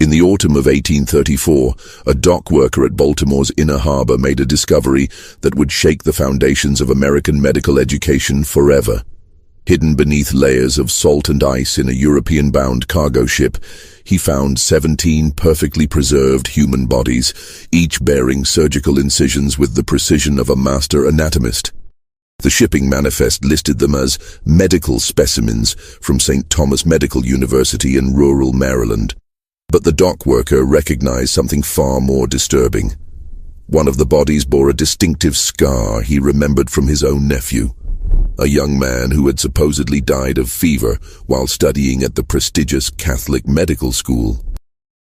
In the autumn of 1834, a dock worker at Baltimore's Inner Harbor made a discovery that would shake the foundations of American medical education forever. Hidden beneath layers of salt and ice in a European-bound cargo ship, he found 17 perfectly preserved human bodies, each bearing surgical incisions with the precision of a master anatomist. The shipping manifest listed them as medical specimens from St. Thomas Medical University in rural Maryland. But the dock worker recognized something far more disturbing. One of the bodies bore a distinctive scar he remembered from his own nephew, a young man who had supposedly died of fever while studying at the prestigious Catholic medical school.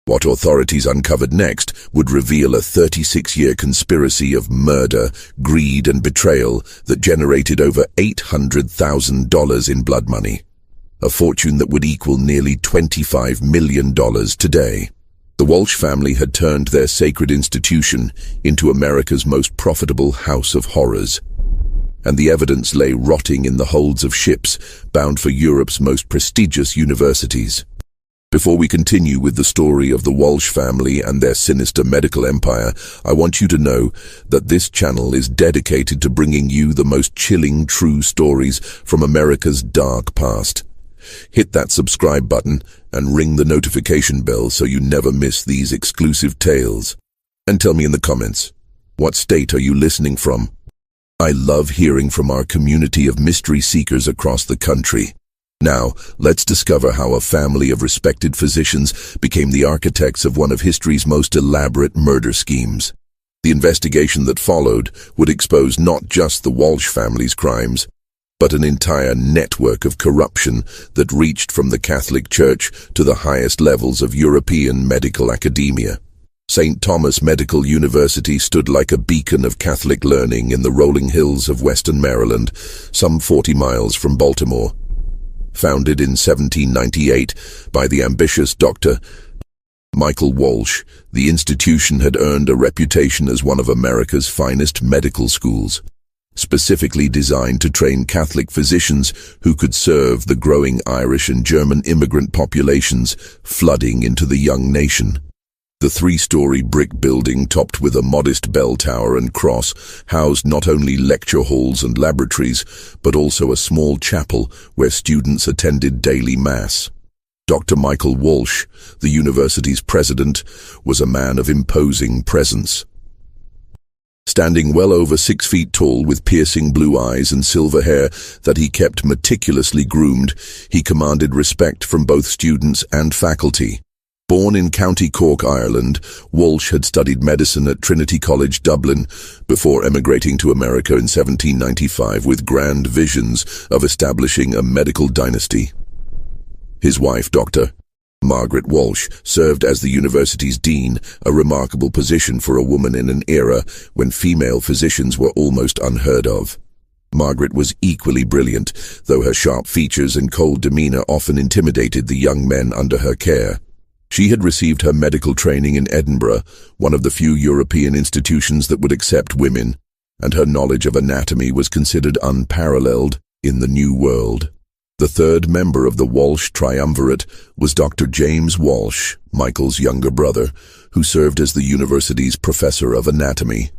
What authorities uncovered next would reveal a 36-year conspiracy of murder, greed, and betrayal that generated over $800,000 in blood money, a fortune that would equal nearly $25 million today. The Walsh family had turned their sacred institution into America's most profitable house of horrors, and the evidence lay rotting in the holds of ships bound for Europe's most prestigious universities. Before we continue with the story of the Walsh family and their sinister medical empire, I want you to know that this channel is dedicated to bringing you the most chilling true stories from America's dark past. Hit that subscribe button and ring the notification bell so you never miss these exclusive tales. And tell me in the comments, what state are you listening from? I love hearing from our community of mystery seekers across the country. Now, let's discover how a family of respected physicians became the architects of one of history's most elaborate murder schemes. The investigation that followed would expose not just the Walsh family's crimes, but an entire network of corruption that reached from the Catholic Church to the highest levels of European medical academia. St. Thomas Medical University stood like a beacon of Catholic learning in the rolling hills of western Maryland, some 40 miles from Baltimore. Founded in 1798 by the ambitious Dr. Michael Walsh, the institution had earned a reputation as one of America's finest medical schools, specifically designed to train Catholic physicians who could serve the growing Irish and German immigrant populations flooding into the young nation. The three-story brick building, topped with a modest bell tower and cross, housed not only lecture halls and laboratories, but also a small chapel where students attended daily mass. Dr. Michael Walsh, the university's president, was a man of imposing presence. Standing well over 6 feet tall with piercing blue eyes and silver hair that he kept meticulously groomed, he commanded respect from both students and faculty. Born in County Cork, Ireland, Walsh had studied medicine at Trinity College, Dublin, before emigrating to America in 1795 with grand visions of establishing a medical dynasty. His wife, Dr. Margaret Walsh, served as the university's dean, a remarkable position for a woman in an era when female physicians were almost unheard of. Margaret was equally brilliant, though her sharp features and cold demeanor often intimidated the young men under her care. She had received her medical training in Edinburgh, one of the few European institutions that would accept women, and her knowledge of anatomy was considered unparalleled in the New World. The third member of the Walsh triumvirate was Dr. James Walsh, Michael's younger brother, who served as the university's professor of anatomy.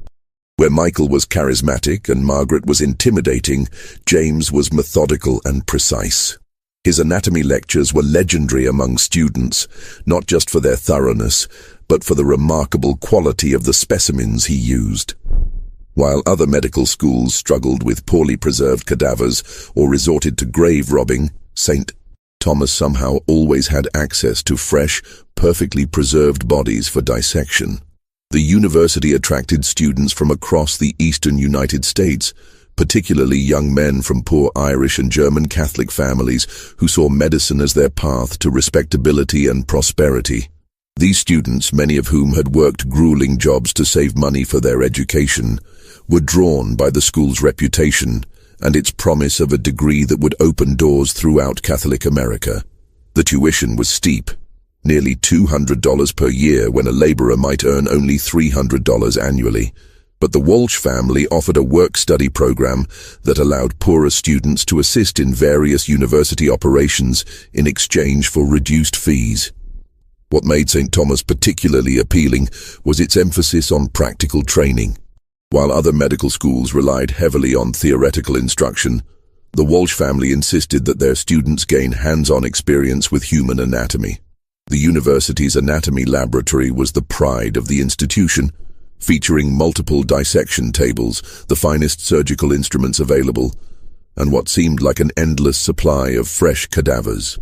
Where Michael was charismatic and Margaret was intimidating, James was methodical and precise. His anatomy lectures were legendary among students, not just for their thoroughness, but for the remarkable quality of the specimens he used. While other medical schools struggled with poorly preserved cadavers or resorted to grave robbing, St. Thomas somehow always had access to fresh, perfectly preserved bodies for dissection. The university attracted students from across the eastern United States, particularly young men from poor Irish and German Catholic families who saw medicine as their path to respectability and prosperity. These students, many of whom had worked grueling jobs to save money for their education, were drawn by the school's reputation and its promise of a degree that would open doors throughout Catholic America. The tuition was steep, nearly $200 per year when a laborer might earn only $300 annually. But the Walsh family offered a work-study program that allowed poorer students to assist in various university operations in exchange for reduced fees. What made St. Thomas particularly appealing was its emphasis on practical training. While other medical schools relied heavily on theoretical instruction, the Walsh family insisted that their students gain hands-on experience with human anatomy. The university's anatomy laboratory was the pride of the institution, featuring multiple dissection tables, the finest surgical instruments available, and what seemed like an endless supply of fresh cadavers.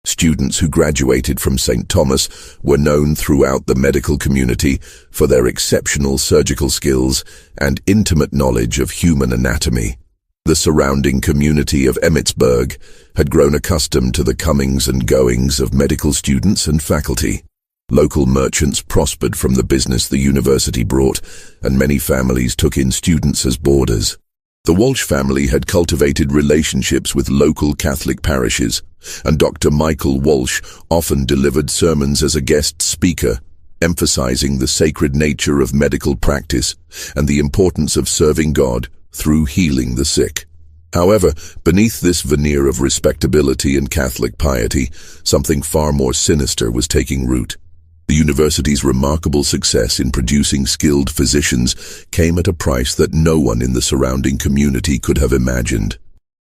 Students who graduated from St. Thomas were known throughout the medical community for their exceptional surgical skills and intimate knowledge of human anatomy. The surrounding community of Emmitsburg had grown accustomed to the comings and goings of medical students and faculty. Local merchants prospered from the business the university brought, and many families took in students as boarders. The Walsh family had cultivated relationships with local Catholic parishes, and Dr. Michael Walsh often delivered sermons as a guest speaker, emphasizing the sacred nature of medical practice and the importance of serving God through healing the sick. However, beneath this veneer of respectability and Catholic piety, something far more sinister was taking root. The university's remarkable success in producing skilled physicians came at a price that no one in the surrounding community could have imagined.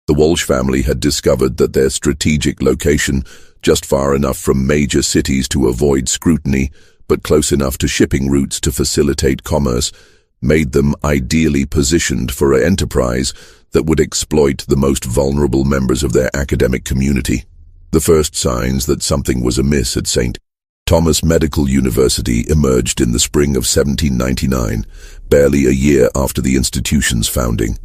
The Walsh family had discovered that their strategic location, just far enough from major cities to avoid scrutiny, but close enough to shipping routes to facilitate commerce, made them ideally positioned for an enterprise that would exploit the most vulnerable members of their academic community. The first signs that something was amiss at St. Thomas Medical University emerged in the spring of 1799, barely a year after the institution's founding.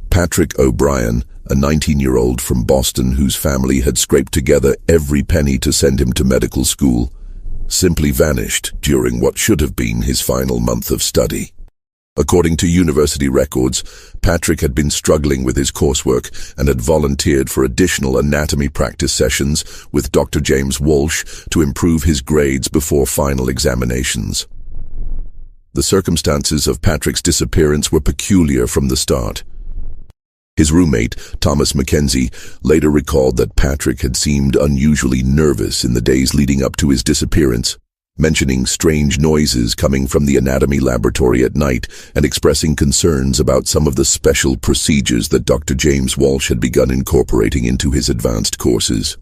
Patrick O'Brien, a 19-year-old from Boston whose family had scraped together every penny to send him to medical school, simply vanished during what should have been his final month of study. According to university records, Patrick had been struggling with his coursework and had volunteered for additional anatomy practice sessions with Dr. James Walsh to improve his grades before final examinations. The circumstances of Patrick's disappearance were peculiar from the start. His roommate, Thomas Mackenzie, later recalled that Patrick had seemed unusually nervous in the days leading up to his disappearance, mentioning strange noises coming from the anatomy laboratory at night and expressing concerns about some of the special procedures that Dr. James Walsh had begun incorporating into his advanced courses.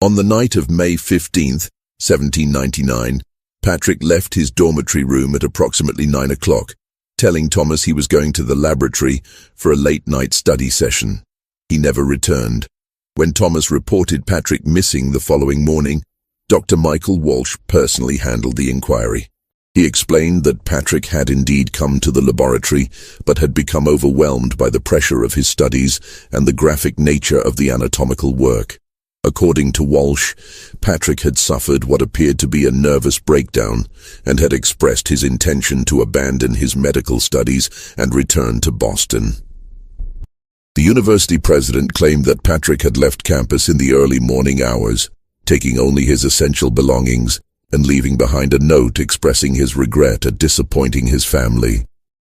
On the night of May 15, 1799, Patrick left his dormitory room at approximately 9 o'clock, telling Thomas he was going to the laboratory for a late-night study session. He never returned. When Thomas reported Patrick missing the following morning, Dr. Michael Walsh personally handled the inquiry. He explained that Patrick had indeed come to the laboratory, but had become overwhelmed by the pressure of his studies and the graphic nature of the anatomical work. According to Walsh, Patrick had suffered what appeared to be a nervous breakdown and had expressed his intention to abandon his medical studies and return to Boston. The university president claimed that Patrick had left campus in the early morning hours, taking only his essential belongings and leaving behind a note expressing his regret at disappointing his family.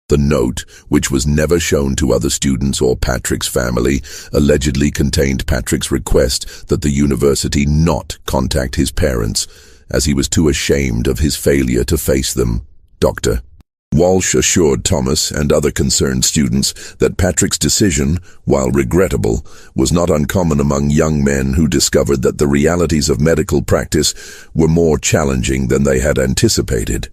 The note, which was never shown to other students or Patrick's family, allegedly contained Patrick's request that the university not contact his parents, as he was too ashamed of his failure to face them. Dr. Walsh assured Thomas and other concerned students that Patrick's decision, while regrettable, was not uncommon among young men who discovered that the realities of medical practice were more challenging than they had anticipated.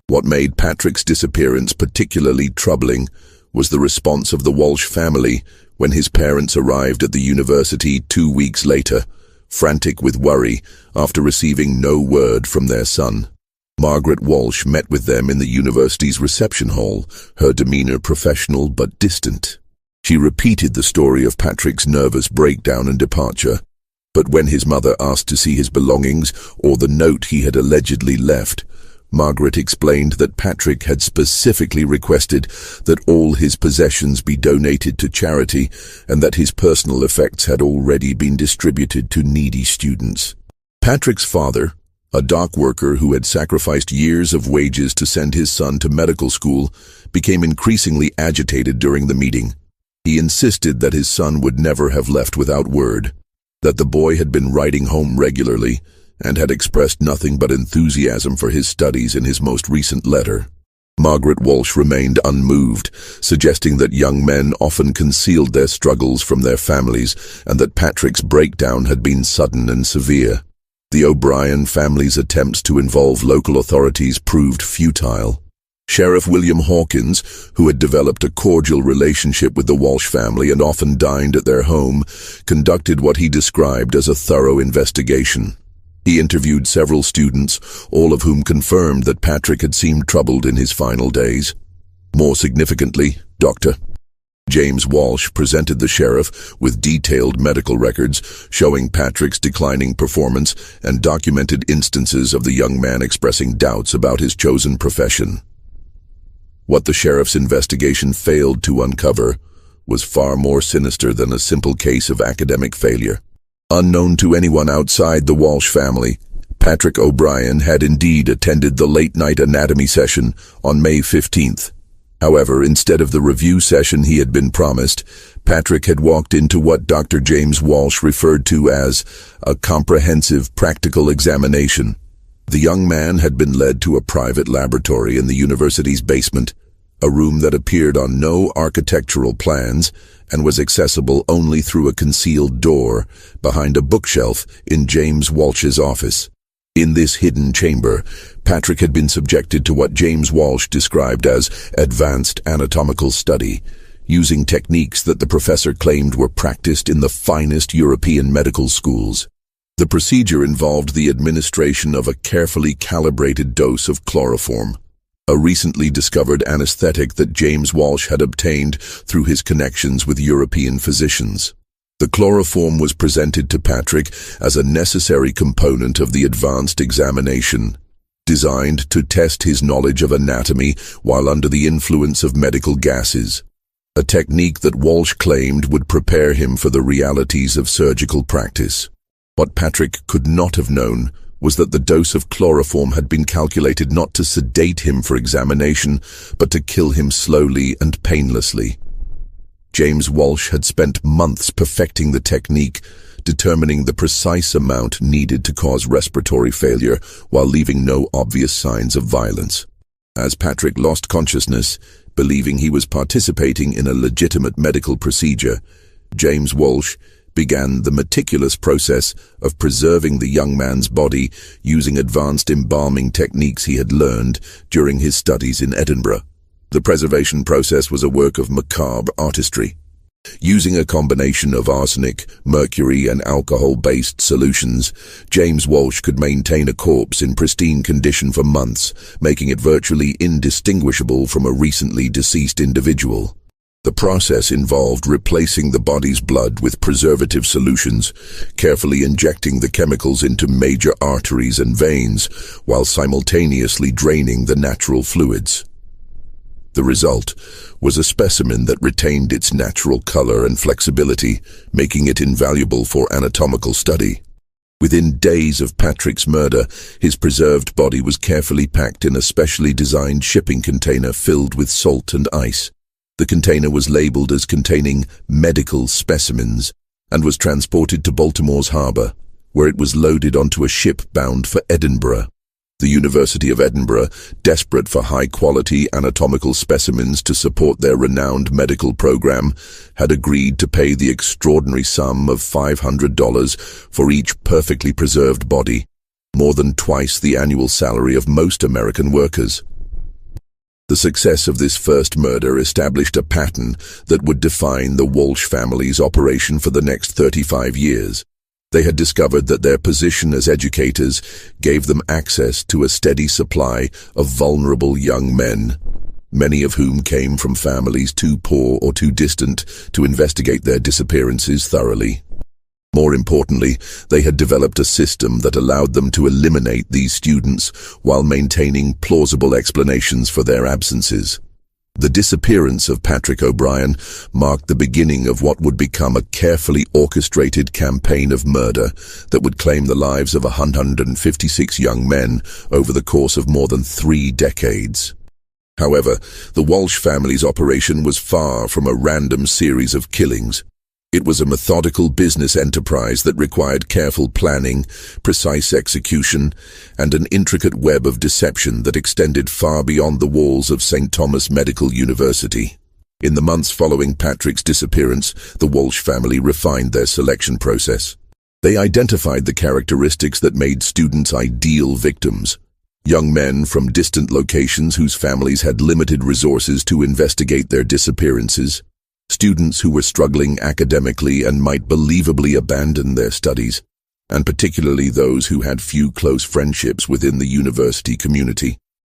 What made Patrick's disappearance particularly troubling was the response of the Walsh family when his parents arrived at the university 2 weeks later, frantic with worry after receiving no word from their son. Margaret Walsh met with them in the university's reception hall, her demeanor professional but distant. She repeated the story of Patrick's nervous breakdown and departure, but when his mother asked to see his belongings or the note he had allegedly left, Margaret explained that Patrick had specifically requested that all his possessions be donated to charity and that his personal effects had already been distributed to needy students. Patrick's father, a dock worker who had sacrificed years of wages to send his son to medical school, became increasingly agitated during the meeting. He insisted that his son would never have left without word, that the boy had been writing home regularly, and had expressed nothing but enthusiasm for his studies in his most recent letter. Margaret Walsh remained unmoved, suggesting that young men often concealed their struggles from their families and that Patrick's breakdown had been sudden and severe. The O'Brien family's attempts to involve local authorities proved futile. Sheriff William Hawkins, who had developed a cordial relationship with the Walsh family and often dined at their home, conducted what he described as a thorough investigation. He interviewed several students, all of whom confirmed that Patrick had seemed troubled in his final days. More significantly, Dr. James Walsh presented the sheriff with detailed medical records showing Patrick's declining performance and documented instances of the young man expressing doubts about his chosen profession. What the sheriff's investigation failed to uncover was far more sinister than a simple case of academic failure. Unknown to anyone outside the Walsh family, Patrick O'Brien had indeed attended the late-night anatomy session on May 15th. However, instead of the review session he had been promised, Patrick had walked into what Dr. James Walsh referred to as a comprehensive practical examination. The young man had been led to a private laboratory in the university's basement, a room that appeared on no architectural plans and was accessible only through a concealed door behind a bookshelf in James Walsh's office. In this hidden chamber, Patrick had been subjected to what James Walsh described as advanced anatomical study, using techniques that the professor claimed were practiced in the finest European medical schools. The procedure involved the administration of a carefully calibrated dose of chloroform, a recently discovered anesthetic that James Walsh had obtained through his connections with European physicians. The chloroform was presented to Patrick as a necessary component of the advanced examination, designed to test his knowledge of anatomy while under the influence of medical gases, a technique that Walsh claimed would prepare him for the realities of surgical practice. What Patrick could not have known was that the dose of chloroform had been calculated not to sedate him for examination, but to kill him slowly and painlessly. James Walsh had spent months perfecting the technique, determining the precise amount needed to cause respiratory failure while leaving no obvious signs of violence. As Patrick lost consciousness, believing he was participating in a legitimate medical procedure, James Walsh began the meticulous process of preserving the young man's body using advanced embalming techniques he had learned during his studies in Edinburgh. The preservation process was a work of macabre artistry. Using a combination of arsenic, mercury, and alcohol-based solutions, James Walsh could maintain a corpse in pristine condition for months, making it virtually indistinguishable from a recently deceased individual. The process involved replacing the body's blood with preservative solutions, carefully injecting the chemicals into major arteries and veins, while simultaneously draining the natural fluids. The result was a specimen that retained its natural color and flexibility, making it invaluable for anatomical study. Within days of Patrick's murder, his preserved body was carefully packed in a specially designed shipping container filled with salt and ice. The container was labeled as containing medical specimens and was transported to Baltimore's harbor, where it was loaded onto a ship bound for Edinburgh. The University of Edinburgh, desperate for high-quality anatomical specimens to support their renowned medical program, had agreed to pay the extraordinary sum of $500 for each perfectly preserved body, more than twice the annual salary of most American workers. The success of this first murder established a pattern that would define the Walsh family's operation for the next 35 years. They had discovered that their position as educators gave them access to a steady supply of vulnerable young men, many of whom came from families too poor or too distant to investigate their disappearances thoroughly. More importantly, they had developed a system that allowed them to eliminate these students while maintaining plausible explanations for their absences. The disappearance of Patrick O'Brien marked the beginning of what would become a carefully orchestrated campaign of murder that would claim the lives of 156 young men over the course of more than 3 decades. However, the Walsh family's operation was far from a random series of killings. It was a methodical business enterprise that required careful planning, precise execution, and an intricate web of deception that extended far beyond the walls of St. Thomas Medical University. In the months following Patrick's disappearance, the Walsh family refined their selection process. They identified the characteristics that made students ideal victims. Young men from distant locations whose families had limited resources to investigate their disappearances. Students who were struggling academically and might believably abandon their studies, and particularly those who had few close friendships within the university community.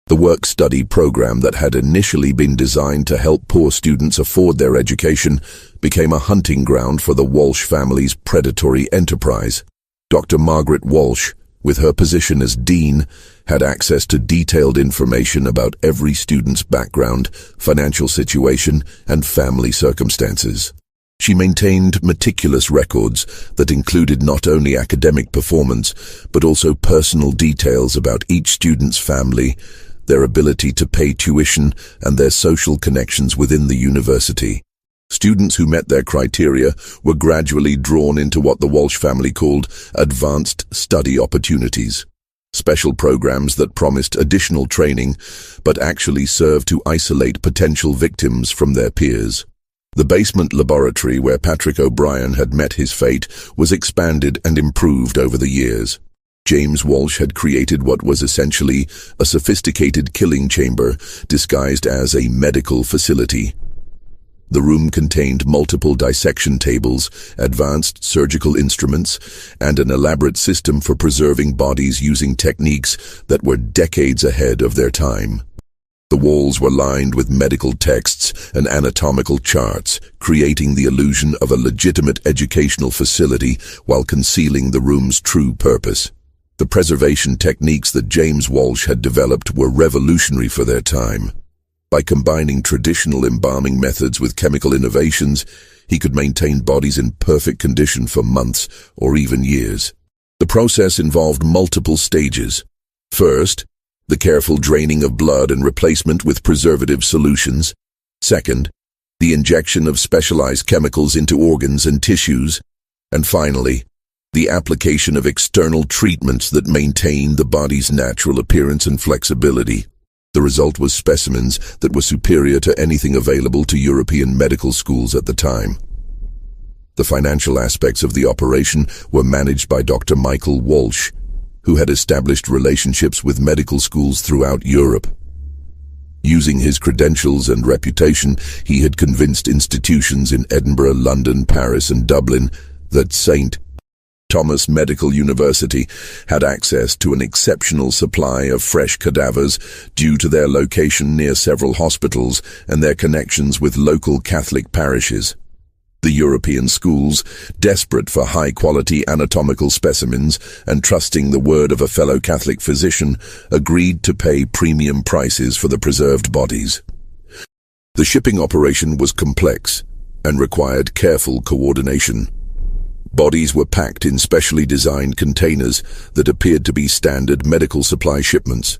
The work-study program that had initially been designed to help poor students afford their education became a hunting ground for the Walsh family's predatory enterprise. Dr. Margaret Walsh, with her position as dean, had access to detailed information about every student's background, financial situation, and family circumstances. She maintained meticulous records that included not only academic performance, but also personal details about each student's family, their ability to pay tuition, and their social connections within the university. Students who met their criteria were gradually drawn into what the Walsh family called advanced study opportunities, special programs that promised additional training but actually served to isolate potential victims from their peers. The basement laboratory where Patrick O'Brien had met his fate was expanded and improved over the years. James Walsh had created what was essentially a sophisticated killing chamber disguised as a medical facility. The room contained multiple dissection tables, advanced surgical instruments, and an elaborate system for preserving bodies using techniques that were decades ahead of their time. The walls were lined with medical texts and anatomical charts, creating the illusion of a legitimate educational facility while concealing the room's true purpose. The preservation techniques that James Walsh had developed were revolutionary for their time. By combining traditional embalming methods with chemical innovations, he could maintain bodies in perfect condition for months or even years. The process involved multiple stages. First, the careful draining of blood and replacement with preservative solutions. Second, the injection of specialized chemicals into organs and tissues. And finally, the application of external treatments that maintain the body's natural appearance and flexibility. The result was specimens that were superior to anything available to European medical schools at the time. The financial aspects of the operation were managed by Dr. Michael Walsh, who had established relationships with medical schools throughout Europe. Using his credentials and reputation, he had convinced institutions in Edinburgh, London, Paris, and Dublin that St. Thomas Medical University had access to an exceptional supply of fresh cadavers due to their location near several hospitals and their connections with local Catholic parishes. The European schools, desperate for high-quality anatomical specimens and trusting the word of a fellow Catholic physician, agreed to pay premium prices for the preserved bodies. The shipping operation was complex and required careful coordination. Bodies were packed in specially designed containers that appeared to be standard medical supply shipments.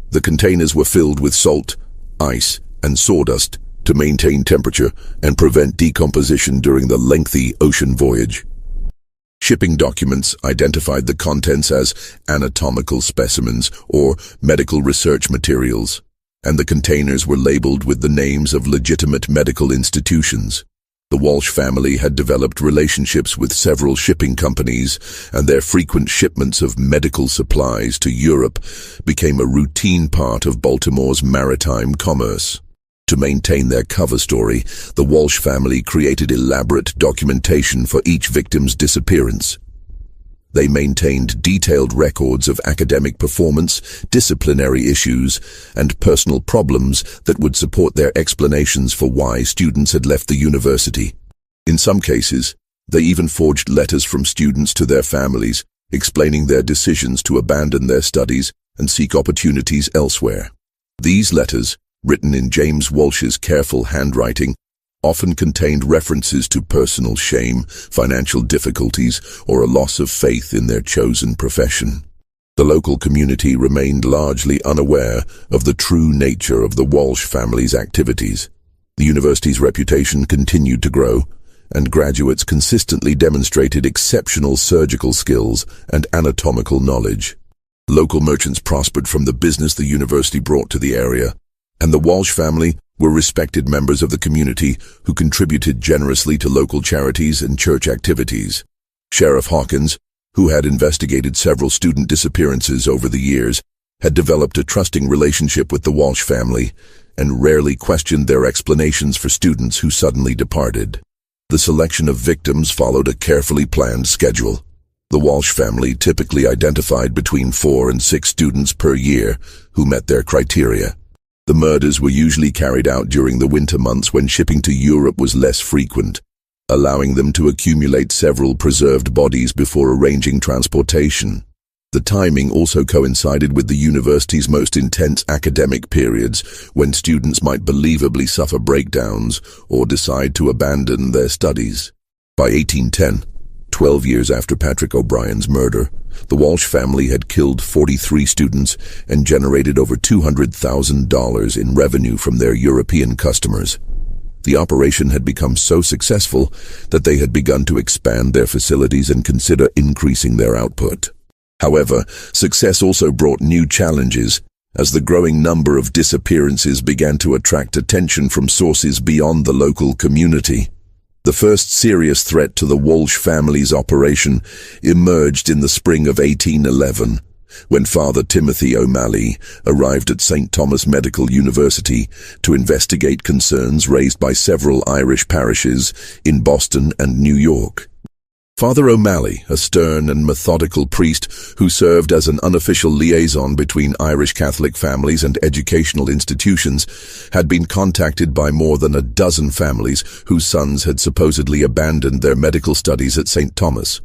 The containers were filled with salt, ice, and sawdust to maintain temperature and prevent decomposition during the lengthy ocean voyage. Shipping documents identified the contents as anatomical specimens or medical research materials, and the containers were labeled with the names of legitimate medical institutions. The Walsh family had developed relationships with several shipping companies, and their frequent shipments of medical supplies to Europe became a routine part of Baltimore's maritime commerce. To maintain their cover story, the Walsh family created elaborate documentation for each victim's disappearance. They maintained detailed records of academic performance, disciplinary issues, and personal problems that would support their explanations for why students had left the university. In some cases, they even forged letters from students to their families, explaining their decisions to abandon their studies and seek opportunities elsewhere. These letters, written in James Walsh's careful handwriting, often contained references to personal shame, financial difficulties, or a loss of faith in their chosen profession. The local community remained largely unaware of the true nature of the Walsh family's activities. The university's reputation continued to grow, and graduates consistently demonstrated exceptional surgical skills and anatomical knowledge. Local merchants prospered from the business the university brought to the area, and the Walsh family were respected members of the community who contributed generously to local charities and church activities. Sheriff Hawkins, who had investigated several student disappearances over the years, had developed a trusting relationship with the Walsh family and rarely questioned their explanations for students who suddenly departed. The selection of victims followed a carefully planned schedule. The Walsh family typically identified between 4 and 6 students per year who met their criteria. The murders were usually carried out during the winter months when shipping to Europe was less frequent, allowing them to accumulate several preserved bodies before arranging transportation. The timing also coincided with the university's most intense academic periods, when students might believably suffer breakdowns or decide to abandon their studies. By 1810, 12 years after Patrick O'Brien's murder, the Walsh family had killed 43 students and generated over $200,000 in revenue from their European customers. The operation had become so successful that they had begun to expand their facilities and consider increasing their output. However, success also brought new challenges, as the growing number of disappearances began to attract attention from sources beyond the local community. The first serious threat to the Walsh family's operation emerged in the spring of 1811, when Father Timothy O'Malley arrived at St. Thomas Medical University to investigate concerns raised by several Irish parishes in Boston and New York. Father O'Malley, a stern and methodical priest who served as an unofficial liaison between Irish Catholic families and educational institutions, had been contacted by more than a dozen families whose sons had supposedly abandoned their medical studies at St. Thomas.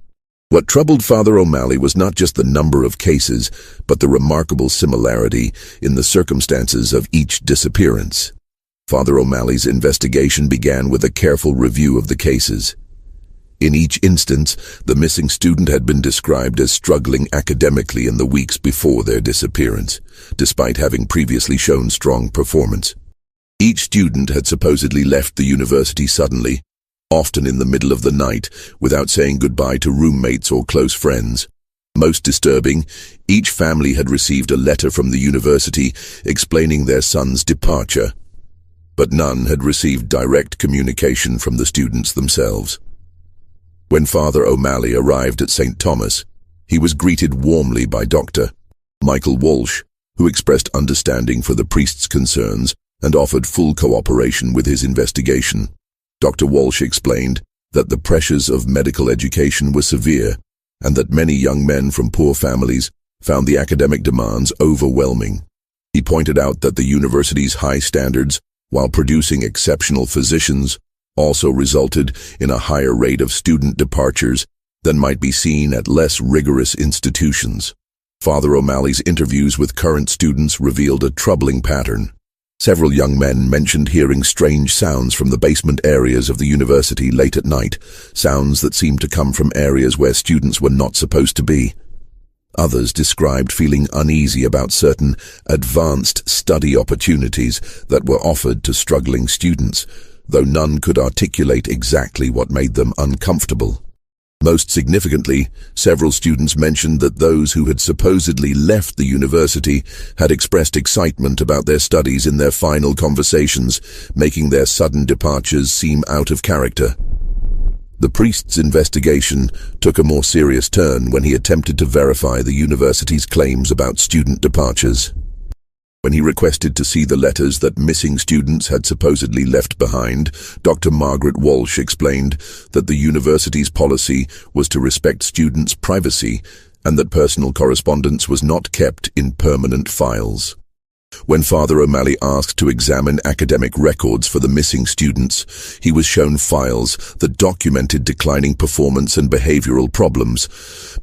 What troubled Father O'Malley was not just the number of cases, but the remarkable similarity in the circumstances of each disappearance. Father O'Malley's investigation began with a careful review of the cases. In each instance, the missing student had been described as struggling academically in the weeks before their disappearance, despite having previously shown strong performance. Each student had supposedly left the university suddenly, often in the middle of the night, without saying goodbye to roommates or close friends. Most disturbing, each family had received a letter from the university explaining their son's departure, but none had received direct communication from the students themselves. When Father O'Malley arrived at St. Thomas, he was greeted warmly by Dr. Michael Walsh, who expressed understanding for the priest's concerns and offered full cooperation with his investigation. Dr. Walsh explained that the pressures of medical education were severe and that many young men from poor families found the academic demands overwhelming. He pointed out that the university's high standards, while producing exceptional physicians, also resulted in a higher rate of student departures than might be seen at less rigorous institutions. Father O'Malley's interviews with current students revealed a troubling pattern. Several young men mentioned hearing strange sounds from the basement areas of the university late at night, sounds that seemed to come from areas where students were not supposed to be. Others described feeling uneasy about certain advanced study opportunities that were offered to struggling students, though none could articulate exactly what made them uncomfortable. Most significantly, several students mentioned that those who had supposedly left the university had expressed excitement about their studies in their final conversations, making their sudden departures seem out of character. The priest's investigation took a more serious turn when he attempted to verify the university's claims about student departures. When he requested to see the letters that missing students had supposedly left behind, Dr. Margaret Walsh explained that the university's policy was to respect students' privacy and that personal correspondence was not kept in permanent files. When Father O'Malley asked to examine academic records for the missing students, he was shown files that documented declining performance and behavioral problems,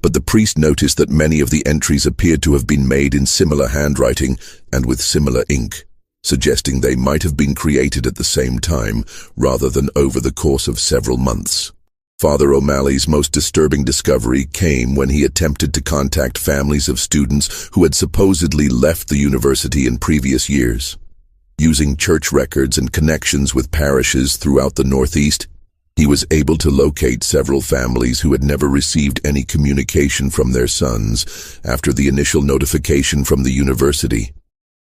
but the priest noticed that many of the entries appeared to have been made in similar handwriting and with similar ink, suggesting they might have been created at the same time rather than over the course of several months. Father O'Malley's most disturbing discovery came when he attempted to contact families of students who had supposedly left the university in previous years. Using church records and connections with parishes throughout the Northeast, He was able to locate several families who had never received any communication from their sons after the initial notification from the university.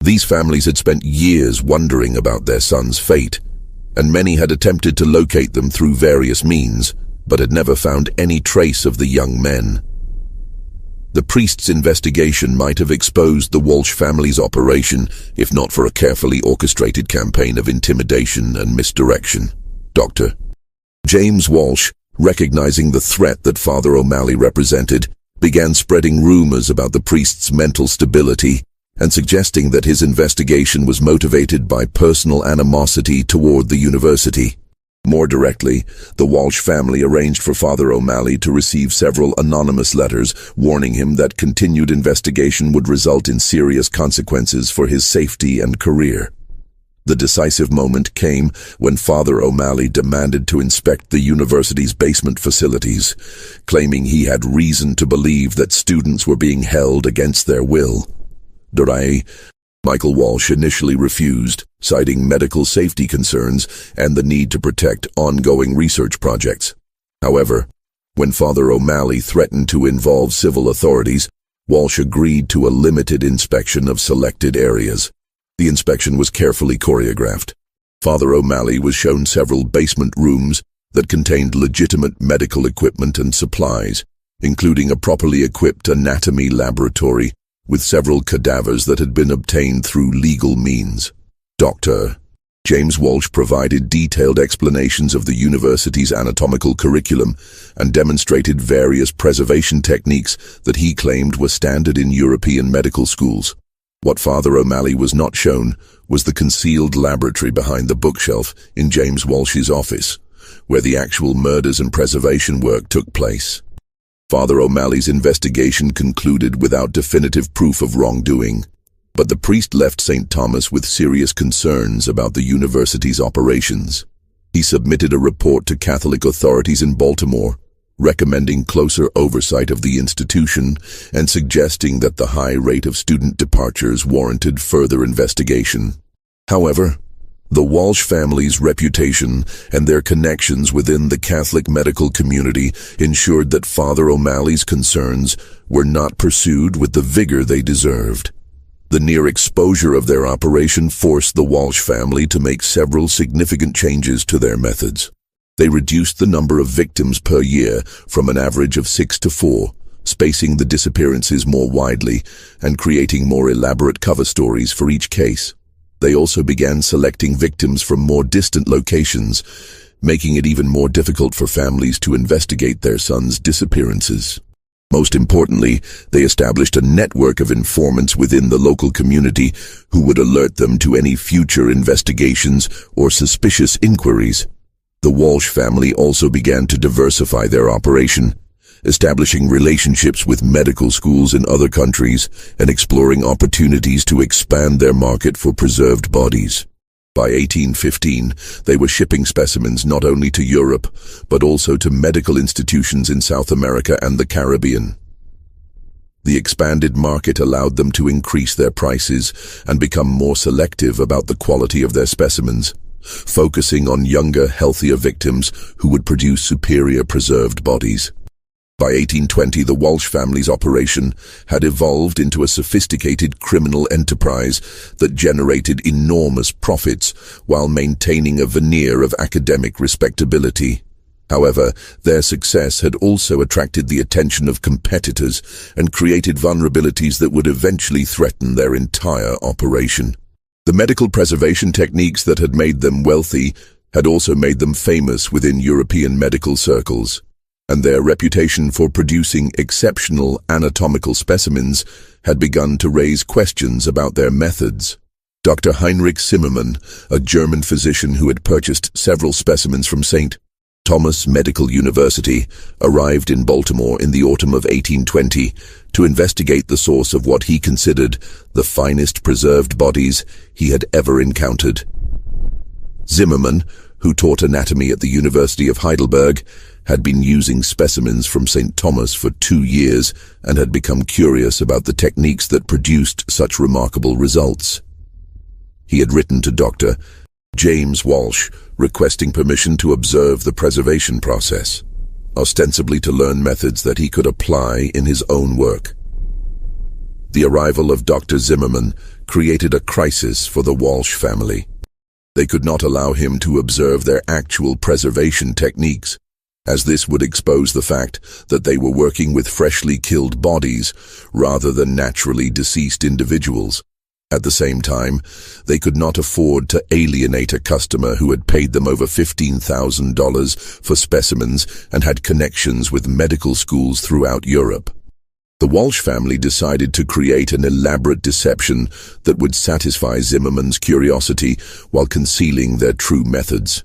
These families had spent years wondering about their son's fate, and many had attempted to locate them through various means, but had never found any trace of the young men. The priest's investigation might have exposed the Walsh family's operation, if not for a carefully orchestrated campaign of intimidation and misdirection. Dr. James Walsh, recognizing the threat that Father O'Malley represented, began spreading rumors about the priest's mental stability and suggesting that his investigation was motivated by personal animosity toward the university. More directly, the Walsh family arranged for Father O'Malley to receive several anonymous letters warning him that continued investigation would result in serious consequences for his safety and career. The decisive moment came when Father O'Malley demanded to inspect the university's basement facilities, claiming he had reason to believe that students were being held against their will. Dr. Michael Walsh initially refused, citing medical safety concerns and the need to protect ongoing research projects. However, when Father O'Malley threatened to involve civil authorities, Walsh agreed to a limited inspection of selected areas. The inspection was carefully choreographed. Father O'Malley was shown several basement rooms that contained legitimate medical equipment and supplies, including a properly equipped anatomy laboratory with several cadavers that had been obtained through legal means. Dr. James Walsh provided detailed explanations of the university's anatomical curriculum and demonstrated various preservation techniques that he claimed were standard in European medical schools. What Father O'Malley was not shown was the concealed laboratory behind the bookshelf in James Walsh's office, where the actual murders and preservation work took place. Father O'Malley's investigation concluded without definitive proof of wrongdoing, but the priest left St. Thomas with serious concerns about the university's operations. He submitted a report to Catholic authorities in Baltimore, recommending closer oversight of the institution and suggesting that the high rate of student departures warranted further investigation. However, the Walsh family's reputation and their connections within the Catholic medical community ensured that Father O'Malley's concerns were not pursued with the vigor they deserved. The near exposure of their operation forced the Walsh family to make several significant changes to their methods. They reduced the number of victims per year from an average of 6 to 4, spacing the disappearances more widely and creating more elaborate cover stories for each case. They also began selecting victims from more distant locations, making it even more difficult for families to investigate their sons' disappearances. Most importantly, they established a network of informants within the local community who would alert them to any future investigations or suspicious inquiries. The Walsh family also began to diversify their operation, establishing relationships with medical schools in other countries and exploring opportunities to expand their market for preserved bodies. By 1815, they were shipping specimens not only to Europe, but also to medical institutions in South America and the Caribbean. The expanded market allowed them to increase their prices and become more selective about the quality of their specimens, focusing on younger, healthier victims who would produce superior preserved bodies. By 1820, the Walsh family's operation had evolved into a sophisticated criminal enterprise that generated enormous profits while maintaining a veneer of academic respectability. However, their success had also attracted the attention of competitors and created vulnerabilities that would eventually threaten their entire operation. The medical preservation techniques that had made them wealthy had also made them famous within European medical circles, and their reputation for producing exceptional anatomical specimens had begun to raise questions about their methods. Dr. Heinrich Zimmermann, a German physician who had purchased several specimens from St. Thomas Medical University, arrived in Baltimore in the autumn of 1820 to investigate the source of what he considered the finest preserved bodies he had ever encountered. Zimmermann, who taught anatomy at the University of Heidelberg, had been using specimens from St. Thomas for 2 years and had become curious about the techniques that produced such remarkable results. He had written to Dr. James Walsh, requesting permission to observe the preservation process, ostensibly to learn methods that he could apply in his own work. The arrival of Dr. Zimmerman created a crisis for the Walsh family. They could not allow him to observe their actual preservation techniques, as this would expose the fact that they were working with freshly killed bodies rather than naturally deceased individuals. At the same time, they could not afford to alienate a customer who had paid them over $15,000 for specimens and had connections with medical schools throughout Europe. The Walsh family decided to create an elaborate deception that would satisfy Zimmerman's curiosity while concealing their true methods.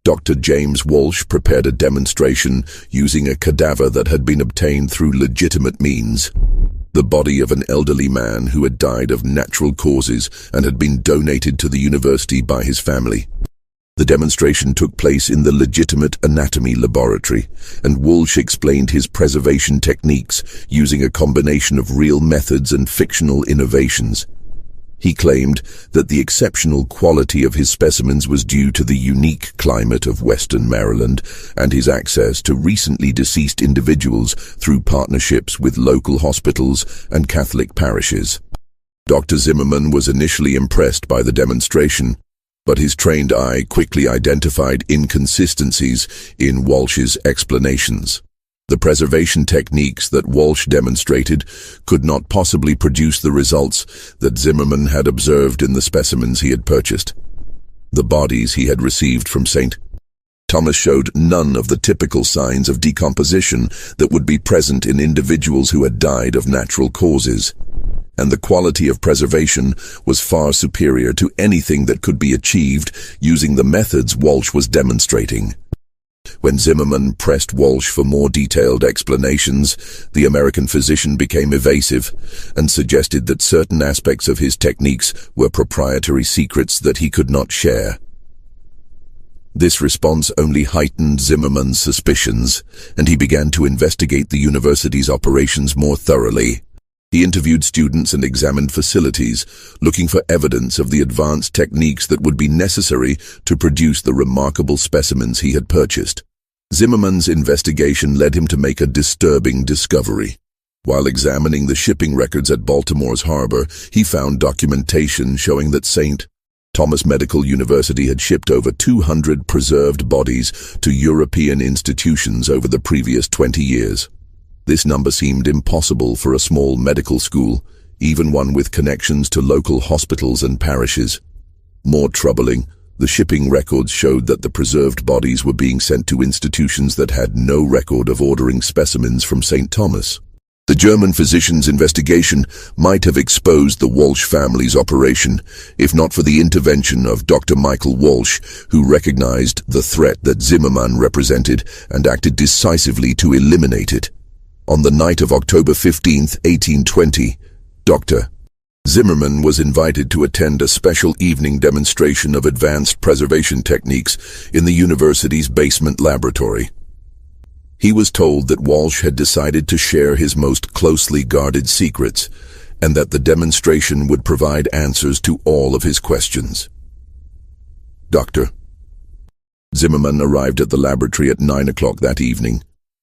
Dr. James Walsh prepared a demonstration using a cadaver that had been obtained through legitimate means, the body of an elderly man who had died of natural causes and had been donated to the university by his family. The demonstration took place in the legitimate anatomy laboratory, and Walsh explained his preservation techniques using a combination of real methods and fictional innovations. He claimed that the exceptional quality of his specimens was due to the unique climate of Western Maryland and his access to recently deceased individuals through partnerships with local hospitals and Catholic parishes. Dr. Zimmerman was initially impressed by the demonstration, but his trained eye quickly identified inconsistencies in Walsh's explanations. The preservation techniques that Walsh demonstrated could not possibly produce the results that Zimmerman had observed in the specimens he had purchased. The bodies he had received from St. Thomas showed none of the typical signs of decomposition that would be present in individuals who had died of natural causes, and the quality of preservation was far superior to anything that could be achieved using the methods Walsh was demonstrating. When Zimmerman pressed Walsh for more detailed explanations, the American physician became evasive and suggested that certain aspects of his techniques were proprietary secrets that he could not share. This response only heightened Zimmerman's suspicions, and he began to investigate the university's operations more thoroughly. He interviewed students and examined facilities, looking for evidence of the advanced techniques that would be necessary to produce the remarkable specimens he had purchased. Zimmerman's investigation led him to make a disturbing discovery. While examining the shipping records at Baltimore's harbor, he found documentation showing that St. Thomas Medical University had shipped over 200 preserved bodies to European institutions over the previous 20 years. This number seemed impossible for a small medical school, even one with connections to local hospitals and parishes. More troubling, the shipping records showed that the preserved bodies were being sent to institutions that had no record of ordering specimens from St. Thomas. The German physician's investigation might have exposed the Walsh family's operation, if not for the intervention of Dr. Michael Walsh, who recognized the threat that Zimmerman represented and acted decisively to eliminate it. On the night of October 15, 1820, Dr. Zimmerman was invited to attend a special evening demonstration of advanced preservation techniques in the university's basement laboratory. He was told that Walsh had decided to share his most closely guarded secrets, and that the demonstration would provide answers to all of his questions. Dr. Zimmerman arrived at the laboratory at 9 o'clock that evening,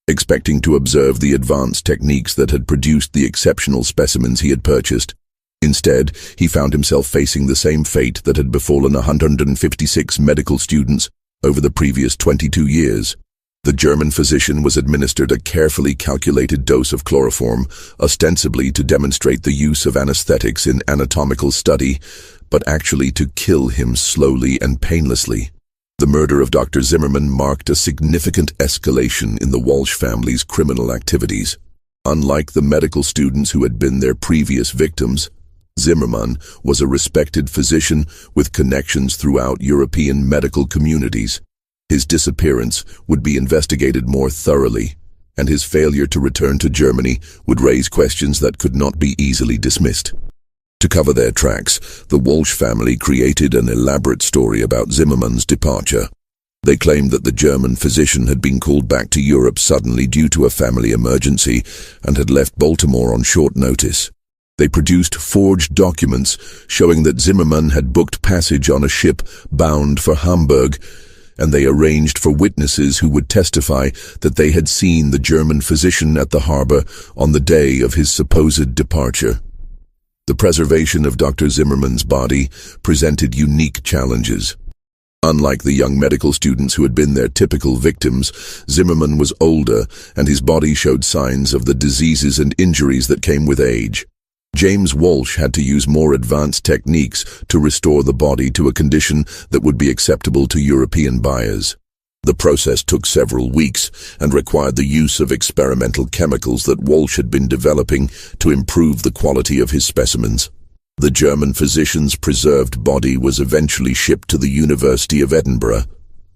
expecting to observe the advanced techniques that had produced the exceptional specimens he had purchased. Instead, he found himself facing the same fate that had befallen 156 medical students over the previous 22 years. The German physician was administered a carefully calculated dose of chloroform, ostensibly to demonstrate the use of anesthetics in anatomical study, but actually to kill him slowly and painlessly. The murder of Dr. Zimmerman marked a significant escalation in the Walsh family's criminal activities. Unlike the medical students who had been their previous victims, Zimmerman was a respected physician with connections throughout European medical communities. His disappearance would be investigated more thoroughly, and his failure to return to Germany would raise questions that could not be easily dismissed. To cover their tracks, the Walsh family created an elaborate story about Zimmerman's departure. They claimed that the German physician had been called back to Europe suddenly due to a family emergency and had left Baltimore on short notice. They produced forged documents showing that Zimmermann had booked passage on a ship bound for Hamburg, and they arranged for witnesses who would testify that they had seen the German physician at the harbor on the day of his supposed departure. The preservation of Dr. Zimmermann's body presented unique challenges. Unlike the young medical students who had been their typical victims, Zimmermann was older, and his body showed signs of the diseases and injuries that came with age. James Walsh had to use more advanced techniques to restore the body to a condition that would be acceptable to European buyers. The process took several weeks and required the use of experimental chemicals that Walsh had been developing to improve the quality of his specimens. The German physician's preserved body was eventually shipped to the University of Edinburgh,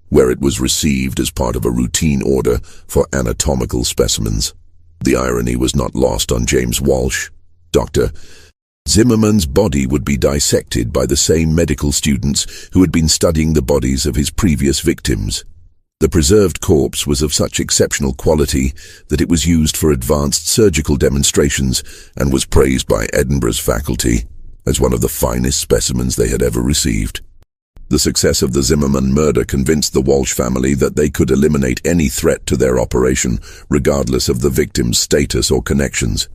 where it was received as part of a routine order for anatomical specimens. The irony was not lost on James Walsh. Dr. Zimmermann's body would be dissected by the same medical students who had been studying the bodies of his previous victims. The preserved corpse was of such exceptional quality that it was used for advanced surgical demonstrations and was praised by Edinburgh's faculty as one of the finest specimens they had ever received. The success of the Zimmermann murder convinced the Walsh family that they could eliminate any threat to their operation, regardless of the victim's status or connections.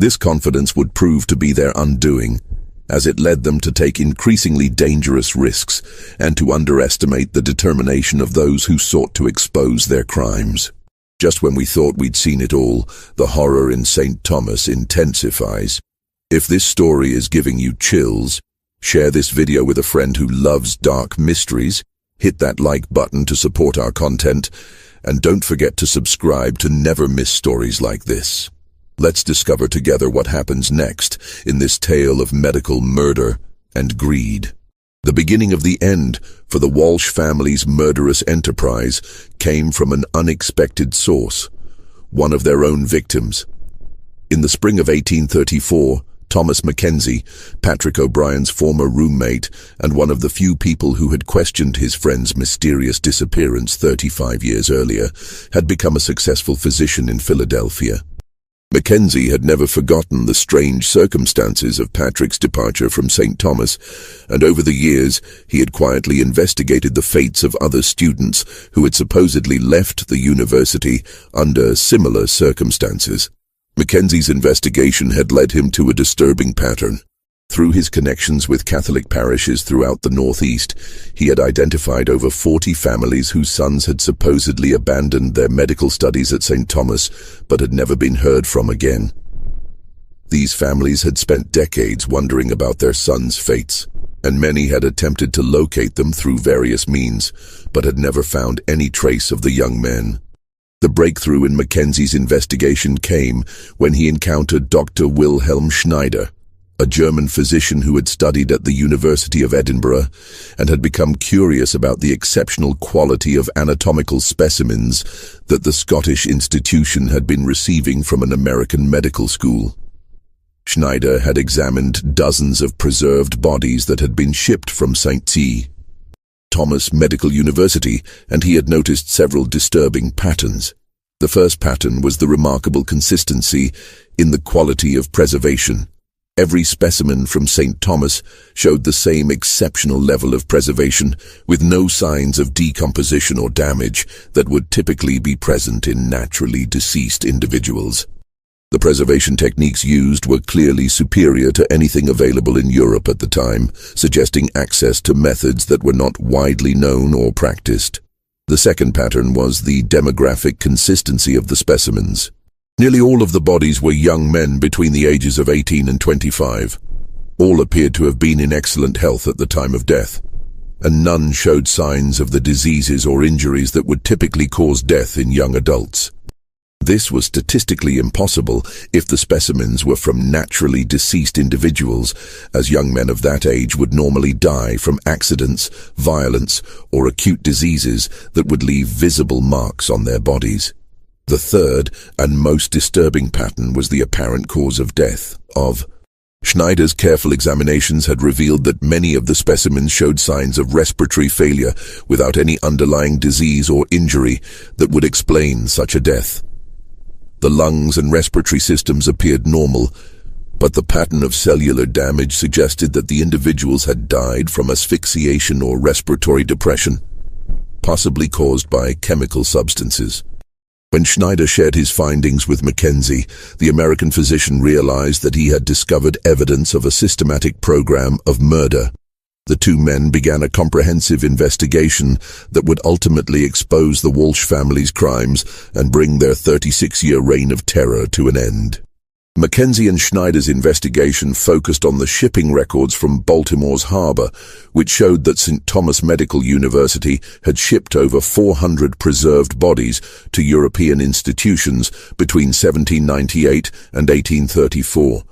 This confidence would prove to be their undoing, as it led them to take increasingly dangerous risks and to underestimate the determination of those who sought to expose their crimes. Just when we thought we'd seen it all, the horror in St. Thomas intensifies. If this story is giving you chills, share this video with a friend who loves dark mysteries, hit that like button to support our content, and don't forget to subscribe to never miss stories like this. Let's discover together what happens next in this tale of medical murder and greed. The beginning of the end for the Walsh family's murderous enterprise came from an unexpected source, one of their own victims. In the spring of 1834, Thomas Mackenzie, Patrick O'Brien's former roommate and one of the few people who had questioned his friend's mysterious disappearance 35 years earlier, had become a successful physician in Philadelphia. Mackenzie had never forgotten the strange circumstances of Patrick's departure from St. Thomas, and over the years he had quietly investigated the fates of other students who had supposedly left the university under similar circumstances. Mackenzie's investigation had led him to a disturbing pattern. Through his connections with Catholic parishes throughout the Northeast, he had identified over 40 families whose sons had supposedly abandoned their medical studies at St. Thomas, but had never been heard from again. These families had spent decades wondering about their sons' fates, and many had attempted to locate them through various means, but had never found any trace of the young men. The breakthrough in Mackenzie's investigation came when he encountered Dr. Wilhelm Schneider, a German physician who had studied at the University of Edinburgh and had become curious about the exceptional quality of anatomical specimens that the Scottish institution had been receiving from an American medical school. Schneider had examined dozens of preserved bodies that had been shipped from St. Thomas Medical University, and he had noticed several disturbing patterns. The first pattern was the remarkable consistency in the quality of preservation. Every specimen from St. Thomas showed the same exceptional level of preservation, with no signs of decomposition or damage that would typically be present in naturally deceased individuals. The preservation techniques used were clearly superior to anything available in Europe at the time, suggesting access to methods that were not widely known or practiced. The second pattern was the demographic consistency of the specimens. Nearly all of the bodies were young men between the ages of 18 and 25. All appeared to have been in excellent health at the time of death, and none showed signs of the diseases or injuries that would typically cause death in young adults. This was statistically impossible if the specimens were from naturally deceased individuals, as young men of that age would normally die from accidents, violence, or acute diseases that would leave visible marks on their bodies. The third and most disturbing pattern was the apparent cause of death. Schneider's careful examinations had revealed that many of the specimens showed signs of respiratory failure without any underlying disease or injury that would explain such a death. The lungs and respiratory systems appeared normal, but the pattern of cellular damage suggested that the individuals had died from asphyxiation or respiratory depression, possibly caused by chemical substances. When Schneider shared his findings with Mackenzie, the American physician realized that he had discovered evidence of a systematic program of murder. The two men began a comprehensive investigation that would ultimately expose the Walsh family's crimes and bring their 36-year reign of terror to an end. Mackenzie and Schneider's investigation focused on the shipping records from Baltimore's harbor, which showed that St. Thomas Medical University had shipped over 400 preserved bodies to European institutions between 1798 and 1834.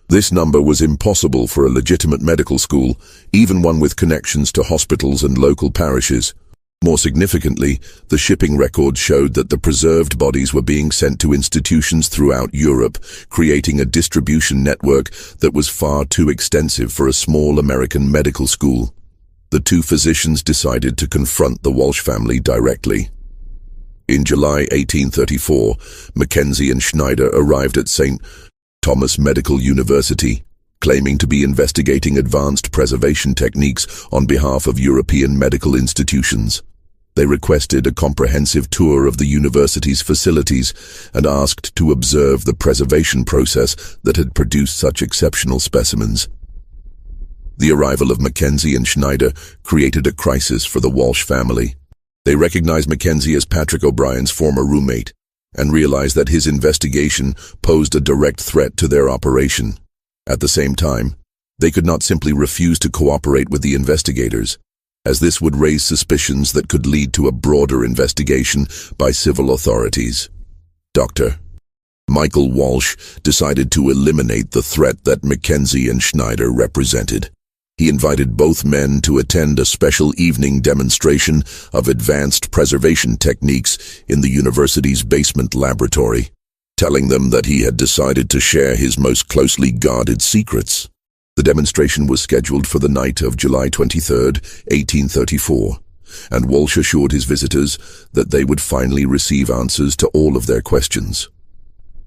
This number was impossible for a legitimate medical school, even one with connections to hospitals and local parishes. More significantly, the shipping records showed that the preserved bodies were being sent to institutions throughout Europe, creating a distribution network that was far too extensive for a small American medical school. The two physicians decided to confront the Walsh family directly. In July 1834, Mackenzie and Schneider arrived at St. Thomas Medical University, claiming to be investigating advanced preservation techniques on behalf of European medical institutions. They requested a comprehensive tour of the university's facilities and asked to observe the preservation process that had produced such exceptional specimens. The arrival of Mackenzie and Schneider created a crisis for the Walsh family. They recognized Mackenzie as Patrick O'Brien's former roommate and realized that his investigation posed a direct threat to their operation. At the same time, they could not simply refuse to cooperate with the investigators, as this would raise suspicions that could lead to a broader investigation by civil authorities. Dr. Michael Walsh decided to eliminate the threat that Mackenzie and Schneider represented. He invited both men to attend a special evening demonstration of advanced preservation techniques in the university's basement laboratory, telling them that he had decided to share his most closely guarded secrets. The demonstration was scheduled for the night of July 23, 1834, and Walsh assured his visitors that they would finally receive answers to all of their questions.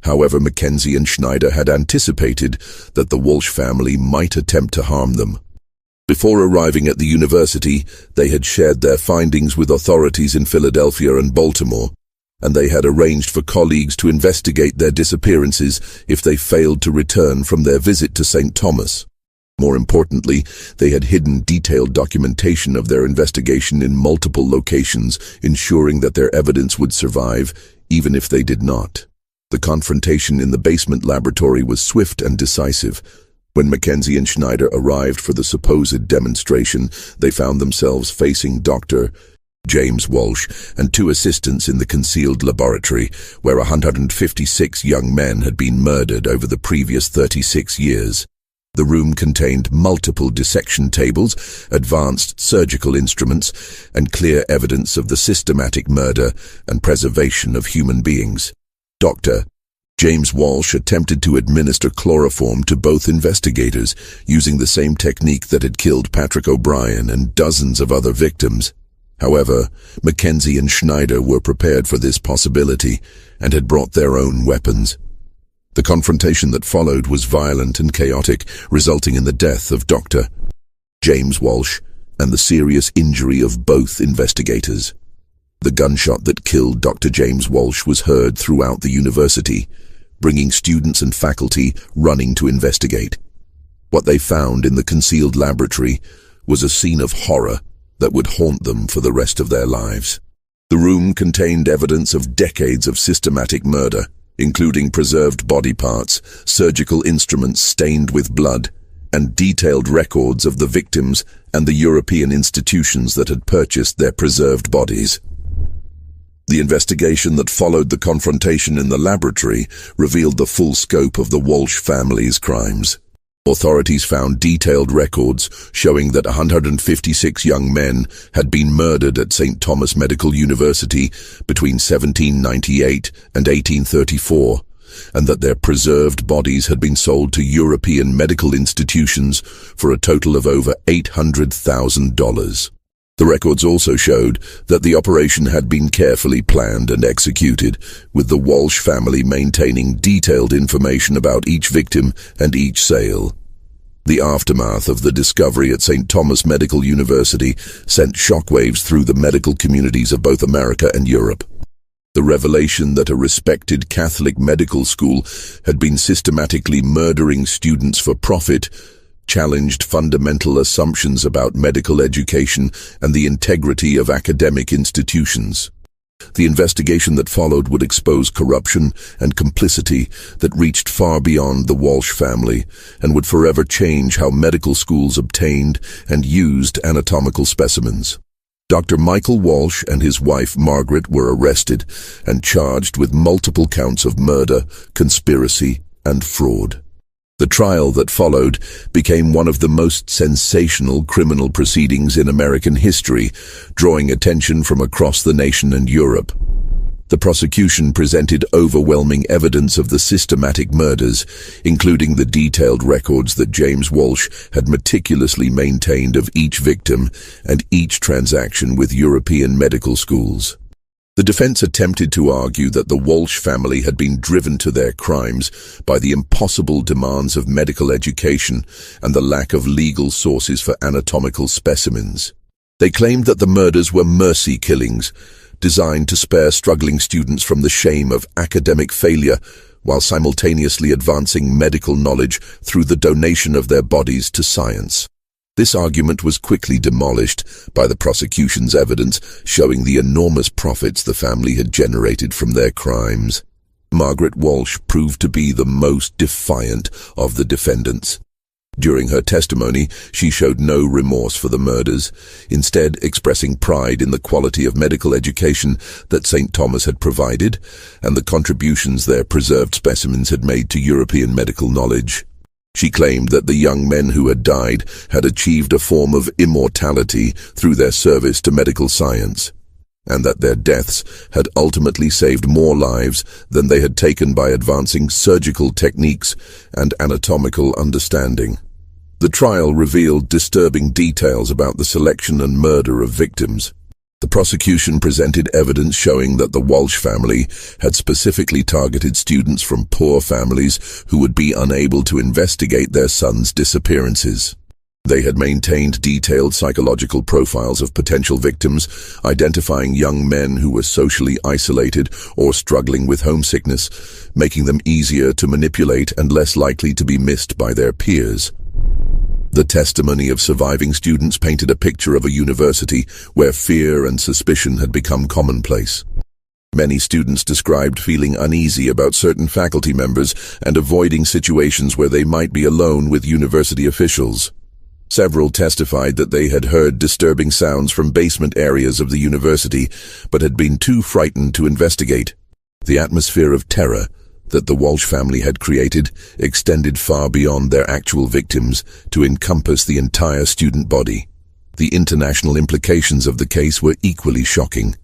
However, Mackenzie and Schneider had anticipated that the Walsh family might attempt to harm them. Before arriving at the university, they had shared their findings with authorities in Philadelphia and Baltimore, and they had arranged for colleagues to investigate their disappearances if they failed to return from their visit to St. Thomas. More importantly, they had hidden detailed documentation of their investigation in multiple locations, ensuring that their evidence would survive, even if they did not. The confrontation in the basement laboratory was swift and decisive. When Mackenzie and Schneider arrived for the supposed demonstration, they found themselves facing Dr. James Walsh and two assistants in the concealed laboratory, where 156 young men had been murdered over the previous 36 years. The room contained multiple dissection tables, advanced surgical instruments, and clear evidence of the systematic murder and preservation of human beings. Dr. James Walsh attempted to administer chloroform to both investigators, using the same technique that had killed Patrick O'Brien and dozens of other victims. However, Mackenzie and Schneider were prepared for this possibility and had brought their own weapons. The confrontation that followed was violent and chaotic, resulting in the death of Dr. James Walsh and the serious injury of both investigators. The gunshot that killed Dr. James Walsh was heard throughout the university, bringing students and faculty running to investigate. What they found in the concealed laboratory was a scene of horror that would haunt them for the rest of their lives. The room contained evidence of decades of systematic murder, including preserved body parts, surgical instruments stained with blood, and detailed records of the victims and the European institutions that had purchased their preserved bodies. The investigation that followed the confrontation in the laboratory revealed the full scope of the Walsh family's crimes. Authorities found detailed records showing that 156 young men had been murdered at St. Thomas Medical University between 1798 and 1834, and that their preserved bodies had been sold to European medical institutions for a total of over $800,000. The records also showed that the operation had been carefully planned and executed, with the Walsh family maintaining detailed information about each victim and each sale. The aftermath of the discovery at St. Thomas Medical University sent shockwaves through the medical communities of both America and Europe. The revelation that a respected Catholic medical school had been systematically murdering students for profit challenged fundamental assumptions about medical education and the integrity of academic institutions. The investigation that followed would expose corruption and complicity that reached far beyond the Walsh family and would forever change how medical schools obtained and used anatomical specimens. Dr. Michael Walsh and his wife Margaret were arrested and charged with multiple counts of murder, conspiracy, and fraud. The trial that followed became one of the most sensational criminal proceedings in American history, drawing attention from across the nation and Europe. The prosecution presented overwhelming evidence of the systematic murders, including the detailed records that James Walsh had meticulously maintained of each victim and each transaction with European medical schools. The defense attempted to argue that the Walsh family had been driven to their crimes by the impossible demands of medical education and the lack of legal sources for anatomical specimens. They claimed that the murders were mercy killings, designed to spare struggling students from the shame of academic failure, while simultaneously advancing medical knowledge through the donation of their bodies to science. This argument was quickly demolished by the prosecution's evidence showing the enormous profits the family had generated from their crimes. Margaret Walsh proved to be the most defiant of the defendants. During her testimony, she showed no remorse for the murders, instead expressing pride in the quality of medical education that St. Thomas had provided and the contributions their preserved specimens had made to European medical knowledge. She claimed that the young men who had died had achieved a form of immortality through their service to medical science, and that their deaths had ultimately saved more lives than they had taken by advancing surgical techniques and anatomical understanding. The trial revealed disturbing details about the selection and murder of victims. The prosecution presented evidence showing that the Walsh family had specifically targeted students from poor families who would be unable to investigate their sons' disappearances. They had maintained detailed psychological profiles of potential victims, identifying young men who were socially isolated or struggling with homesickness, making them easier to manipulate and less likely to be missed by their peers. The testimony of surviving students painted a picture of a university where fear and suspicion had become commonplace. Many students described feeling uneasy about certain faculty members and avoiding situations where they might be alone with university officials. Several testified that they had heard disturbing sounds from basement areas of the university, but had been too frightened to investigate. The atmosphere of terror that the Walsh family had created extended far beyond their actual victims to encompass the entire student body. The international implications of the case were equally shocking.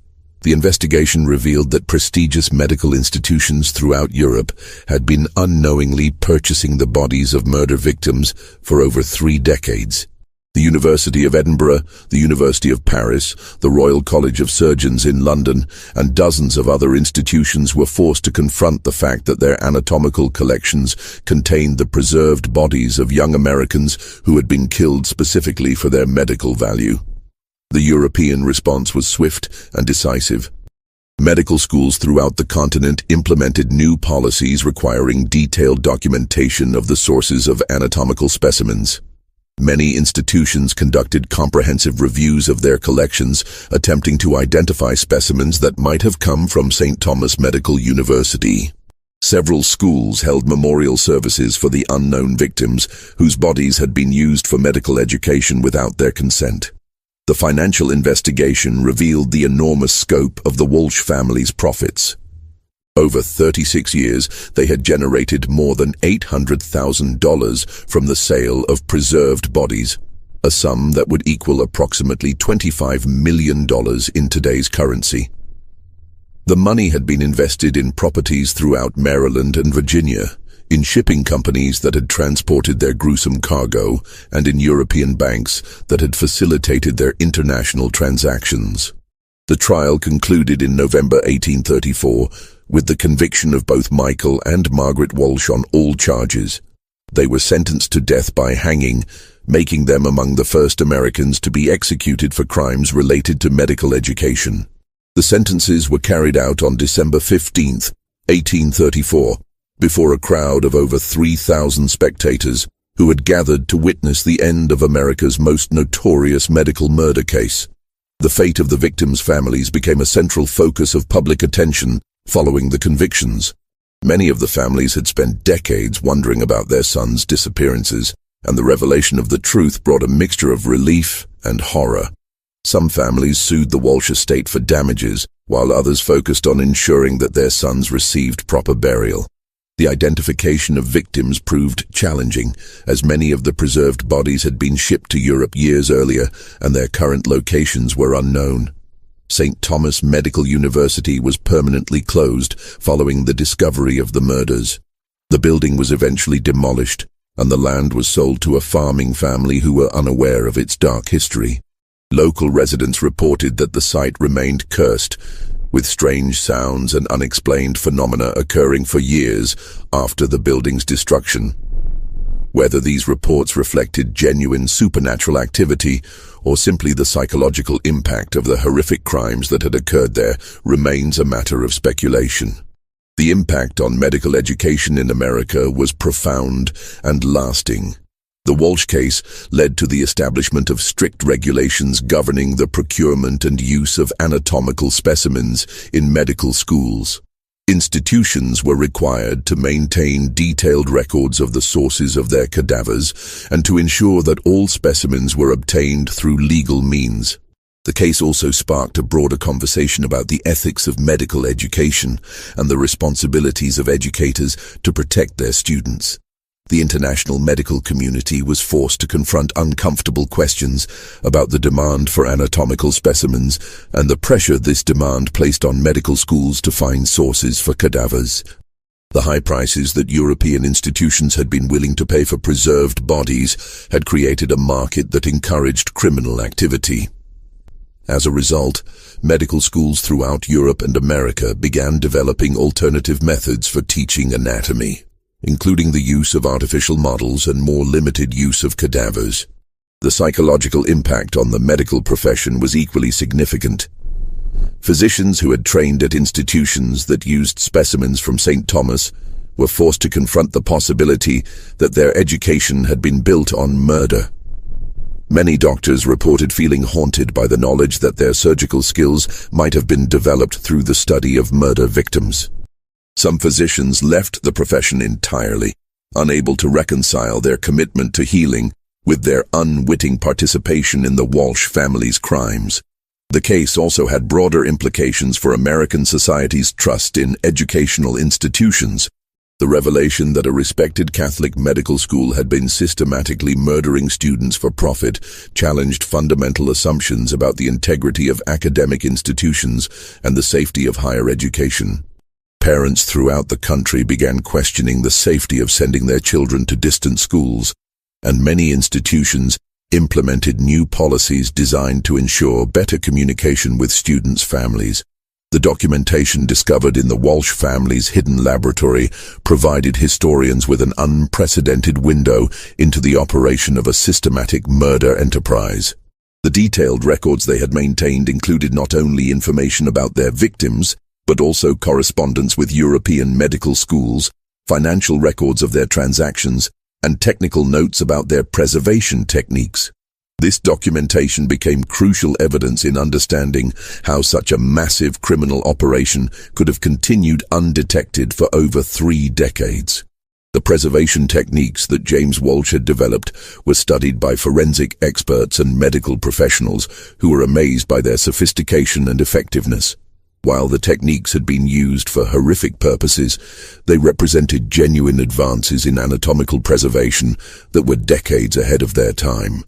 The investigation revealed that prestigious medical institutions throughout Europe had been unknowingly purchasing the bodies of murder victims for over 3 decades. The University of Edinburgh, the University of Paris, the Royal College of Surgeons in London, and dozens of other institutions were forced to confront the fact that their anatomical collections contained the preserved bodies of young Americans who had been killed specifically for their medical value. The European response was swift and decisive. Medical schools throughout the continent implemented new policies requiring detailed documentation of the sources of anatomical specimens. Many institutions conducted comprehensive reviews of their collections, attempting to identify specimens that might have come from St. Thomas Medical University. Several schools held memorial services for the unknown victims whose bodies had been used for medical education without their consent. The financial investigation revealed the enormous scope of the Walsh family's profits. Over 36 years, they had generated more than $800,000 from the sale of preserved bodies, a sum that would equal approximately $25 million in today's currency. The money had been invested in properties throughout Maryland and Virginia, in shipping companies that had transported their gruesome cargo, and in European banks that had facilitated their international transactions. The trial concluded in November 1834 with the conviction of both Michael and Margaret Walsh on all charges. They were sentenced to death by hanging, making them among the first Americans to be executed for crimes related to medical education. The sentences were carried out on December 15, 1834, before a crowd of over 3,000 spectators who had gathered to witness the end of America's most notorious medical murder case. The fate of the victims' families became a central focus of public attention following the convictions. Many of the families had spent decades wondering about their sons' disappearances, and the revelation of the truth brought a mixture of relief and horror. Some families sued the Walsh estate for damages, while others focused on ensuring that their sons received proper burial. The identification of victims proved challenging, as many of the preserved bodies had been shipped to Europe years earlier, and their current locations were unknown. St. Thomas Medical University was permanently closed following the discovery of the murders. The building was eventually demolished, and the land was sold to a farming family who were unaware of its dark history. Local residents reported that the site remained cursed, with strange sounds and unexplained phenomena occurring for years after the building's destruction. Whether these reports reflected genuine supernatural activity or simply the psychological impact of the horrific crimes that had occurred there remains a matter of speculation. The impact on medical education in America was profound and lasting. The Walsh case led to the establishment of strict regulations governing the procurement and use of anatomical specimens in medical schools. Institutions were required to maintain detailed records of the sources of their cadavers and to ensure that all specimens were obtained through legal means. The case also sparked a broader conversation about the ethics of medical education and the responsibilities of educators to protect their students. The international medical community was forced to confront uncomfortable questions about the demand for anatomical specimens and the pressure this demand placed on medical schools to find sources for cadavers. The high prices that European institutions had been willing to pay for preserved bodies had created a market that encouraged criminal activity. As a result, medical schools throughout Europe and America began developing alternative methods for teaching anatomy, including the use of artificial models and more limited use of cadavers. The psychological impact on the medical profession was equally significant. Physicians who had trained at institutions that used specimens from St. Thomas were forced to confront the possibility that their education had been built on murder. Many doctors reported feeling haunted by the knowledge that their surgical skills might have been developed through the study of murder victims. Some physicians left the profession entirely, unable to reconcile their commitment to healing with their unwitting participation in the Walsh family's crimes. The case also had broader implications for American society's trust in educational institutions. The revelation that a respected Catholic medical school had been systematically murdering students for profit challenged fundamental assumptions about the integrity of academic institutions and the safety of higher education. Parents throughout the country began questioning the safety of sending their children to distant schools, and many institutions implemented new policies designed to ensure better communication with students' families. The documentation discovered in the Walsh family's hidden laboratory provided historians with an unprecedented window into the operation of a systematic murder enterprise. The detailed records they had maintained included not only information about their victims, but also correspondence with European medical schools, financial records of their transactions, and technical notes about their preservation techniques. This documentation became crucial evidence in understanding how such a massive criminal operation could have continued undetected for over 3 decades. The preservation techniques that James Walsh had developed were studied by forensic experts and medical professionals who were amazed by their sophistication and effectiveness. While the techniques had been used for horrific purposes, they represented genuine advances in anatomical preservation that were decades ahead of their time.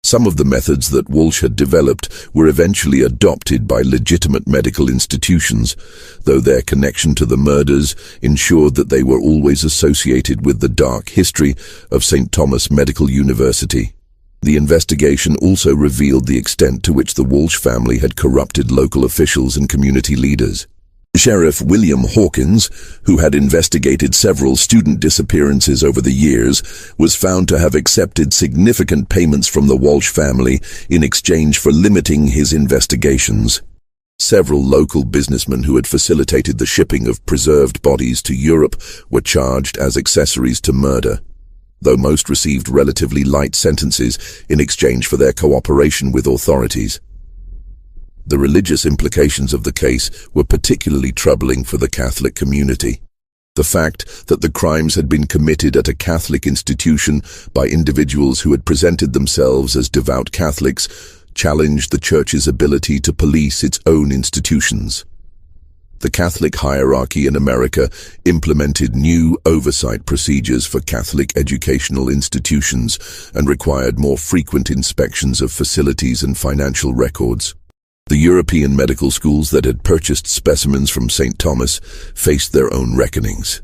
Some of the methods that Walsh had developed were eventually adopted by legitimate medical institutions, though their connection to the murders ensured that they were always associated with the dark history of St. Thomas Medical University. The investigation also revealed the extent to which the Walsh family had corrupted local officials and community leaders. Sheriff William Hawkins, who had investigated several student disappearances over the years, was found to have accepted significant payments from the Walsh family in exchange for limiting his investigations. Several local businessmen who had facilitated the shipping of preserved bodies to Europe were charged as accessories to murder, though most received relatively light sentences in exchange for their cooperation with authorities. The religious implications of the case were particularly troubling for the Catholic community. The fact that the crimes had been committed at a Catholic institution by individuals who had presented themselves as devout Catholics challenged the Church's ability to police its own institutions. The Catholic hierarchy in America implemented new oversight procedures for Catholic educational institutions and required more frequent inspections of facilities and financial records. The European medical schools that had purchased specimens from St. Thomas faced their own reckonings.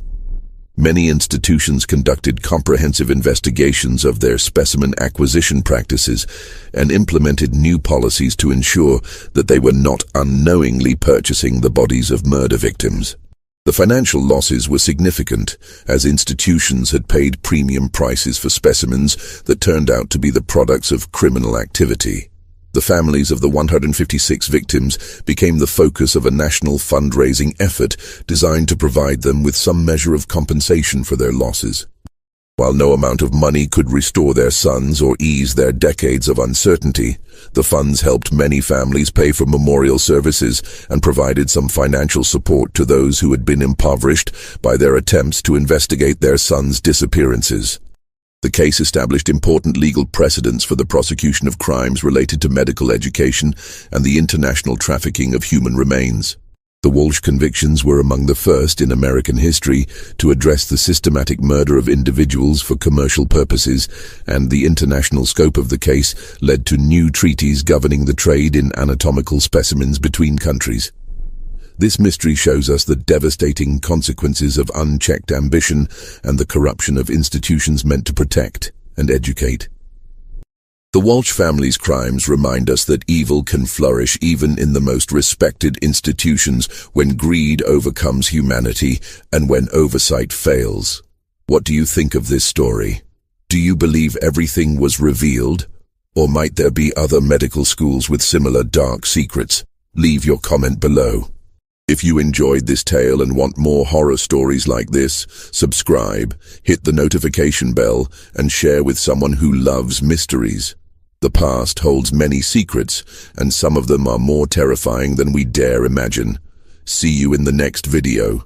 Many institutions conducted comprehensive investigations of their specimen acquisition practices and implemented new policies to ensure that they were not unknowingly purchasing the bodies of murder victims. The financial losses were significant, as institutions had paid premium prices for specimens that turned out to be the products of criminal activity. The families of the 156 victims became the focus of a national fundraising effort designed to provide them with some measure of compensation for their losses. While no amount of money could restore their sons or ease their decades of uncertainty, the funds helped many families pay for memorial services and provided some financial support to those who had been impoverished by their attempts to investigate their sons' disappearances. The case established important legal precedents for the prosecution of crimes related to medical education and the international trafficking of human remains. The Walsh convictions were among the first in American history to address the systematic murder of individuals for commercial purposes, and the international scope of the case led to new treaties governing the trade in anatomical specimens between countries. This mystery shows us the devastating consequences of unchecked ambition and the corruption of institutions meant to protect and educate. The Walsh family's crimes remind us that evil can flourish even in the most respected institutions when greed overcomes humanity and when oversight fails. What do you think of this story? Do you believe everything was revealed? Or might there be other medical schools with similar dark secrets? Leave your comment below. If you enjoyed this tale and want more horror stories like this, subscribe, hit the notification bell, and share with someone who loves mysteries. The past holds many secrets, and some of them are more terrifying than we dare imagine. See you in the next video.